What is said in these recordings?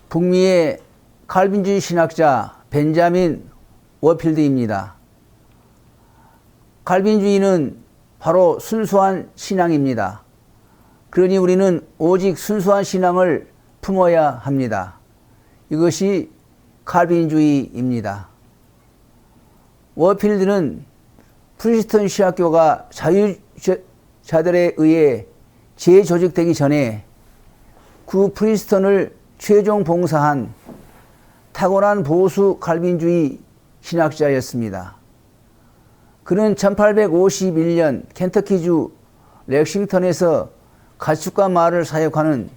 북미의 칼빈주의 신학자 벤자민 워필드입니다. 칼빈주의는 바로 순수한 신앙입니다. 그러니 우리는 오직 순수한 신앙을 품어야 합니다. 이것이 칼빈주의입니다. 워필드는 프린스턴 신학교가 자유자들에 의해 재조직되기 전에 구 프린스턴을 최종 봉사한 탁월한 보수 칼빈주의 신학자였습니다. 그는 1851년 켄터키주 렉싱턴에서 가축과 말을 사육하는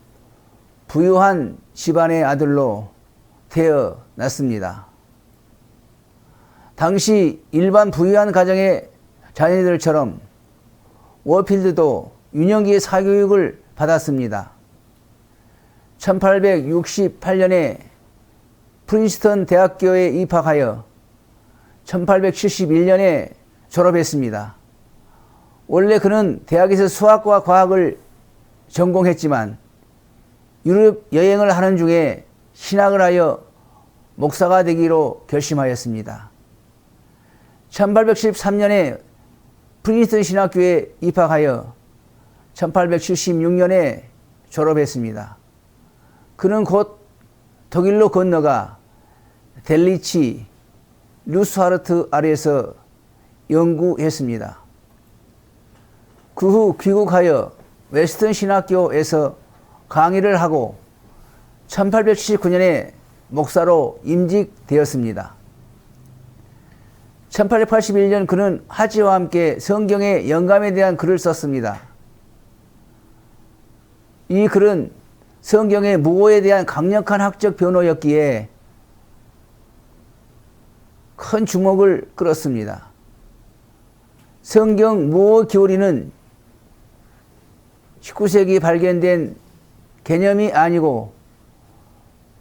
부유한 집안의 아들로 태어났습니다. 당시 일반 부유한 가정의 자녀들처럼 워필드도 유년기의 사교육을 받았습니다. 1868년에 프린스턴 대학교에 입학하여 1871년에 졸업했습니다. 원래 그는 대학에서 수학과 과학을 전공했지만 유럽 여행을 하는 중에 신학을 하여 목사가 되기로 결심하였습니다. 1873년에 프린스턴 신학교에 입학하여 1876년에 졸업했습니다. 그는 곧 독일로 건너가 델리치, 루스하르트 아래에서 연구했습니다. 그 후 귀국하여 웨스턴 신학교에서 강의를 하고 1879년에 목사로 임직되었습니다. 1881년 그는 하지와 함께 성경의 영감에 대한 글을 썼습니다. 이 글은 성경의 무오에 대한 강력한 학적 변호였기에 큰 주목을 끌었습니다. 성경 무오 교리는 19세기에 발견된 개념이 아니고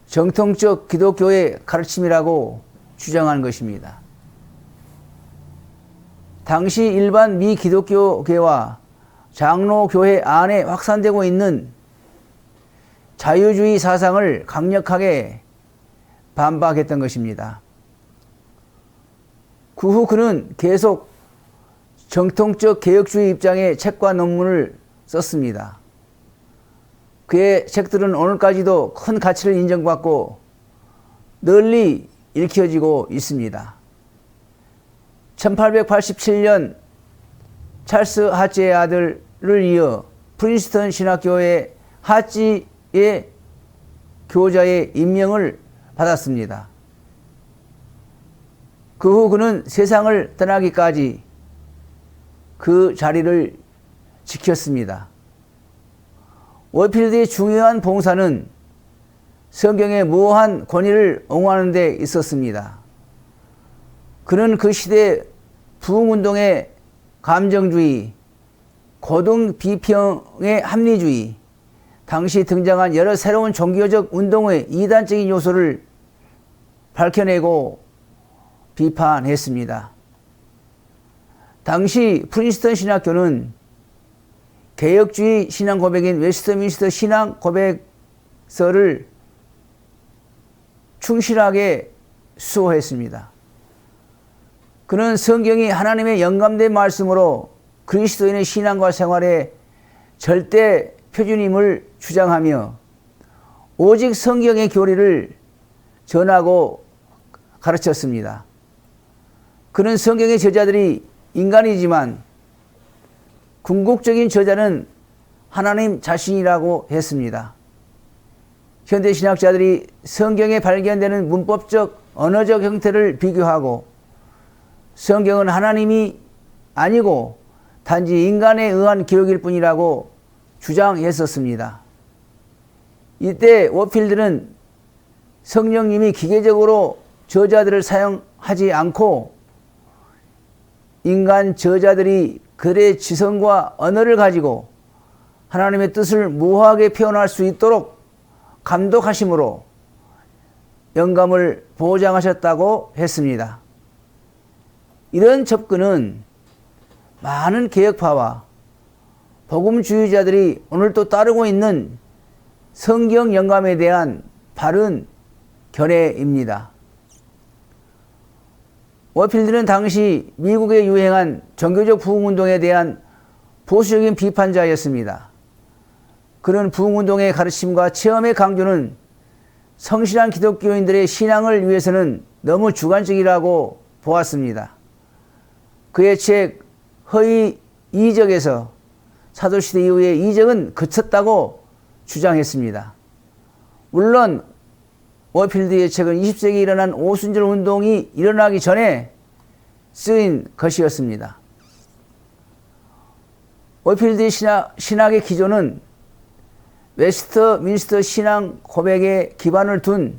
정통적 기독교의 가르침이라고 주장한 것입니다. 당시 일반 미기독교계와 장로교회 안에 확산되고 있는 자유주의 사상을 강력하게 반박했던 것입니다. 그 후 그는 계속 정통적 개혁주의 입장의 책과 논문을 썼습니다. 그의 책들은 오늘까지도 큰 가치를 인정받고 널리 읽혀지고 있습니다. 1887년 찰스 하찌의 아들을 이어 프린스턴 신학교의 하찌의 교자의 임명을 받았습니다. 그 후 그는 세상을 떠나기까지 그 자리를 지켰습니다. 워필드의 중요한 봉사는 성경의 무오한 권위를 옹호하는 데 있었습니다. 그는 그 시대 부흥운동의 감정주의, 고등 비평의 합리주의, 당시 등장한 여러 새로운 종교적 운동의 이단적인 요소를 밝혀내고 비판했습니다. 당시 프린스턴 신학교는 개혁주의 신앙 고백인 웨스트민스터 신앙 고백서를 충실하게 수호했습니다. 그는 성경이 하나님의 영감된 말씀으로 그리스도인의 신앙과 생활의 절대 표준임을 주장하며 오직 성경의 교리를 전하고 가르쳤습니다. 그는 성경의 저자들이 인간이지만 궁극적인 저자는 하나님 자신이라고 했습니다. 현대 신학자들이 성경에 발견되는 문법적, 언어적 형태를 비교하고 성경은 하나님이 아니고 단지 인간에 의한 기록일 뿐이라고 주장했었습니다. 이때 워필드는 성령님이 기계적으로 저자들을 사용하지 않고 인간 저자들이 그들의 지성과 언어를 가지고 하나님의 뜻을 무하게 표현할 수 있도록 감독하심으로 영감을 보장하셨다고 했습니다. 이런 접근은 많은 개혁파와 복음주의자들이 오늘도 따르고 있는 성경 영감에 대한 바른 견해입니다. 워필드는 당시 미국에 유행한 종교적 부흥운동에 대한 보수적인 비판자였습니다. 그런 부흥운동의 가르침과 체험의 강조는 성실한 기독교인들의 신앙을 위해서는 너무 주관적이라고 보았습니다. 그의 책 허위 이적에서 사도시대 이후에 이적은 그쳤다고 주장했습니다. 물론 워필드의 책은 20세기에 일어난 오순절 운동이 일어나기 전에 쓰인 것이었습니다. 워필드의 신학의 기조는 웨스트민스터 신앙 고백에 기반을 둔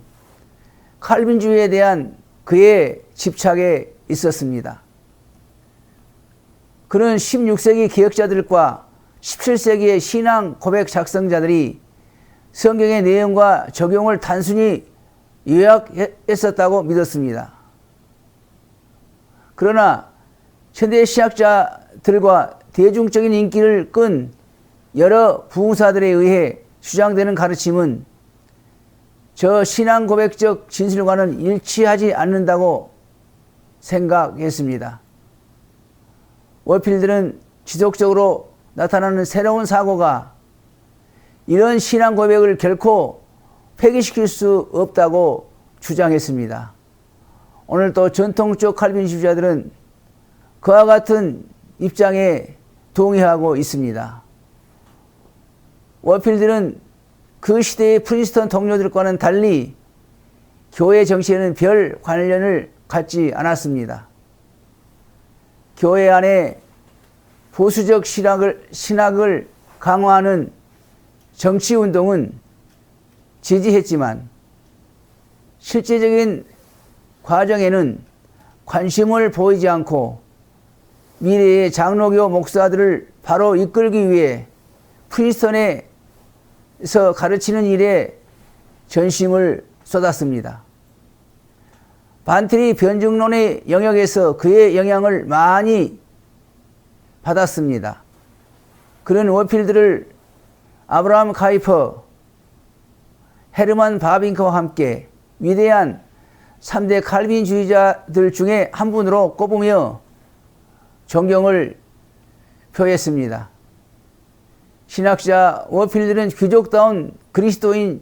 칼빈주의에 대한 그의 집착에 있었습니다. 그는 16세기 개혁자들과 17세기의 신앙 고백 작성자들이 성경의 내용과 적용을 단순히 요약했었다고 믿었습니다. 그러나 현대 신학자들과 대중적인 인기를 끈 여러 부흥사들에 의해 주장되는 가르침은 저 신앙 고백적 진술과는 일치하지 않는다고 생각했습니다. 워필드는 지속적으로 나타나는 새로운 사고가 이런 신앙 고백을 결코 폐기시킬 수 없다고 주장했습니다. 오늘 또 전통적 칼빈주의자들은 그와 같은 입장에 동의하고 있습니다. 워필드는 그 시대의 프린스턴 동료들과는 달리 교회 정치에는 별 관련을 갖지 않았습니다. 교회 안에 보수적 신학을 강화하는 정치운동은 지지했지만 실제적인 과정에는 관심을 보이지 않고 미래의 장로교 목사들을 바로 이끌기 위해 프린스턴에서 가르치는 일에 전심을 쏟았습니다. 반트리 변증론의 영역에서 그의 영향을 많이 받았습니다. 그는 워필드를 아브라함 카이퍼, 헤르만 바빙크와 함께 위대한 3대 칼빈주의자들 중에 한 분으로 꼽으며 존경을 표했습니다. 신학자 워필드는 귀족다운 그리스도인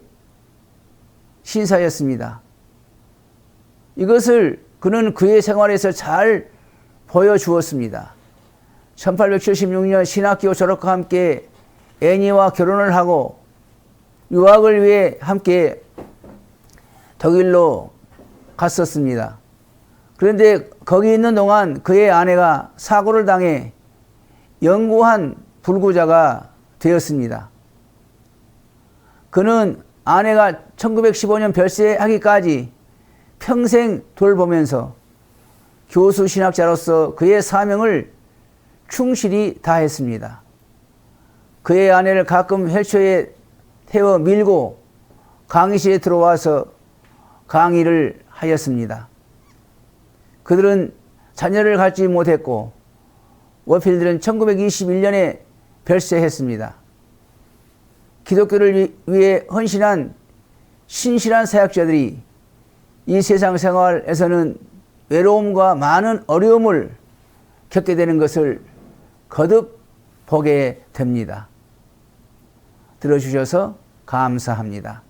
신사였습니다. 이것을 그는 그의 생활에서 잘 보여주었습니다. 1876년 신학교 졸업과 함께 애니와 결혼을 하고 유학을 위해 함께 독일로 갔었습니다. 그런데 거기 있는 동안 그의 아내가 사고를 당해 영구한 불구자가 되었습니다. 그는 아내가 1915년 별세하기까지 평생 돌보면서 교수 신학자로서 그의 사명을 충실히 다했습니다. 그의 아내를 가끔 헬초에 태워 밀고 강의실에 들어와서 강의를 하였습니다. 그들은 자녀를 갖지 못했고 워필드는 1921년에 별세했습니다. 기독교를 위해 헌신한 신실한 사역자들이 이 세상 생활에서는 외로움과 많은 어려움을 겪게 되는 것을 거듭 보게 됩니다. 들어주셔서 감사합니다.